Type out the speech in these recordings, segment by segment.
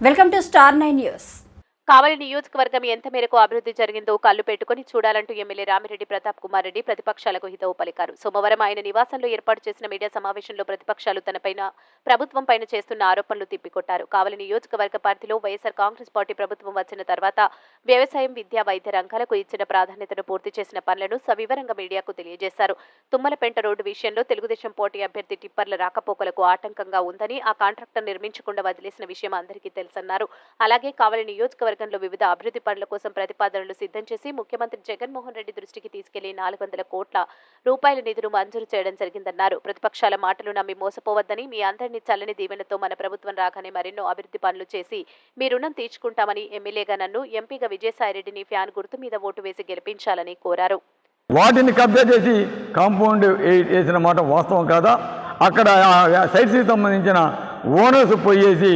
Welcome to star 9 news. Kavali నియోజకవర్గం ఎంత మేరకు అభివృద్ధి జరిగిందో కళ్ళు పెట్టుకుని చూడాలంటూ ఎమ్మెల్యే రామిరెడ్డి ప్రతాప్ కుమార్ రెడ్డి ప్రతిపక్షాలకు హితవు పలికారు. సోమవారం ఆయన నివాసంలో ఏర్పాటు చేసిన మీడియా సమావేశంలో ప్రతిపక్షాలు ప్రభుత్వం పైన చేస్తున్న ఆరోపణలు తిప్పికొట్టారు. కావలి నియోజకవర్గ పరిధిలో వైఎస్ఆర్ కాంగ్రెస్ పార్టీ ప్రభుత్వం వచ్చిన తర్వాత వ్యవసాయం, విద్య, వైద్య రంగాలకు ఇచ్చిన ప్రాధాన్యతను పూర్తి చేసిన పనులను సవివరంగా మీడియాకు తెలియజేశారు. తుమ్మలపెంట రోడ్డు విషయంలో తెలుగుదేశం పార్టీ అభ్యర్థి టిప్పర్ల రాకపోకలకు ఆటంకంగా ఉందని, ఆ కాంట్రాక్టర్ నిర్మించకుండా వదిలేసిన విషయం అందరికీ తెలుసన్నారు. అలాగే కావలి నియోజకవర్గంలో వివిధ అభివృద్ధి పనుల కోసం ప్రతిపాదనలు సిద్ధం చేసి ముఖ్యమంత్రి జగన్మోహన్ రెడ్డి దృష్టికి తీసుకెళ్లి 400 కోట్ల రూపాయల నిధులు మంజూరు చేయడం జరిగిందన్నారు. ప్రతిపక్షాల మాటలు నమ్మి మోసపోవద్దని, మీ అందరినీ చల్లని దీవెనతో మన ప్రభుత్వం రాగానే మరెన్నో అభివృద్ధి పనులు చేసి మీ రుణం తీర్చుకుంటామని, ఎమ్మెల్యేగా నన్ను, ఎంపీగా విజయసాయిరెడ్డిని ఫ్యాన్ గుర్తు మీద ఓటు వేసి గెలిపించాలని కోరారు. వాటిని కబ్జా చేసి కాంపౌండ్ వేసిన మాట వాస్తవం కాదా? అక్కడ సైట్స్కి సంబంధించిన ఓనర్స్ పోయేసి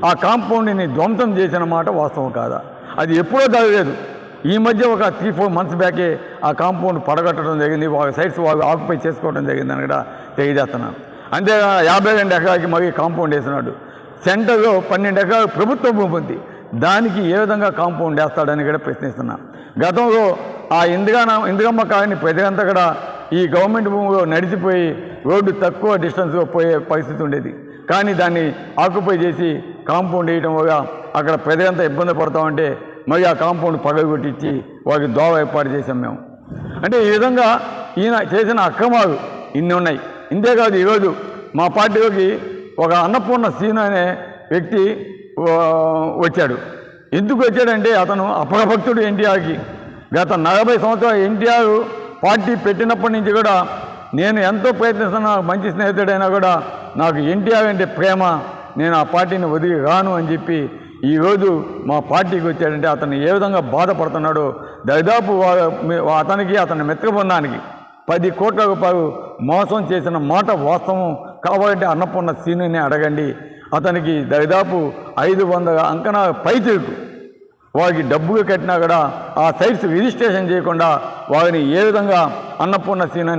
ఆ కాంపౌండ్ని ధ్వంసం చేసిన మాట వాస్తవం కాదా? అది ఎప్పుడో జరగలేదు. ఈ మధ్య ఒక 3-4 months బ్యాకే ఆ కాంపౌండ్ పడగొట్టడం జరిగింది, వాళ్ళ సైట్స్ వాళ్ళు ఆక్యుపై చేసుకోవడం జరిగిందని కూడా తెలియజేస్తున్నాను. అంతేగా 52 ఎకరాలకి మరీ కాంపౌండ్ వేసినాడు. సెంటర్లో 12 ఎకరాలు ప్రభుత్వ భూమి ఉంది, దానికి ఏ విధంగా కాంపౌండ్ వేస్తాడని కూడా ప్రశ్నిస్తున్నా. గతంలో ఆ ఇందిరమ్మ కాలనీ ప్రజలంతా కూడా ఈ గవర్నమెంట్ భూమిలో నడిచిపోయి రోడ్డు తక్కువ డిస్టెన్స్లో పోయే పరిస్థితి ఉండేది. కానీ దాన్ని ఆక్యుపై చేసి కాంపౌండ్ వేయడం వల్ల అక్కడ ప్రజలంతా ఇబ్బంది పడతామంటే మరి ఆ కాంపౌండ్ పగలగొట్టించి వారికి దోవ ఏర్పాటు చేసాం మేము. అంటే ఈ విధంగా ఈయన చేసిన అక్రమాలు ఇన్ని ఉన్నాయి. ఇంతేకాదు, ఈరోజు మా పార్టీలోకి ఒక అన్నపూర్ణ సీను అనే వ్యక్తి వచ్చాడు. ఎందుకు వచ్చాడంటే అతను అపరభక్తుడు ఎన్టీఆర్కి. గత 40 సంవత్సరాలు ఎన్టీఆర్ పార్టీ పెట్టినప్పటి నుంచి కూడా నేను ఎంతో ప్రయత్నిస్తున్నా, మంచి స్నేహితుడైనా కూడా నాకు ఎన్టీఆర్ అంటే ప్రేమ, నేను ఆ పార్టీని వదిలి రాను అని చెప్పి ఈరోజు మా పార్టీకి వచ్చాడంటే అతను ఏ విధంగా బాధపడుతున్నాడో. దాదాపు అతనికి, అతని మిత్రబృందానికి 10 కోట్ల రూపాయలు మోసం చేసిన మాట వాస్తవం. కావాలంటే అన్నపూర్ణ సీనుని అడగండి. అతనికి దాదాపు 500 అంకణాల పైచిలకు వారికి డబ్బులు కట్టినా కూడా ఆ సైట్స్ రిజిస్ట్రేషన్ చేయకుండా వారిని ఏ విధంగా అన్నపూర్ణ సీను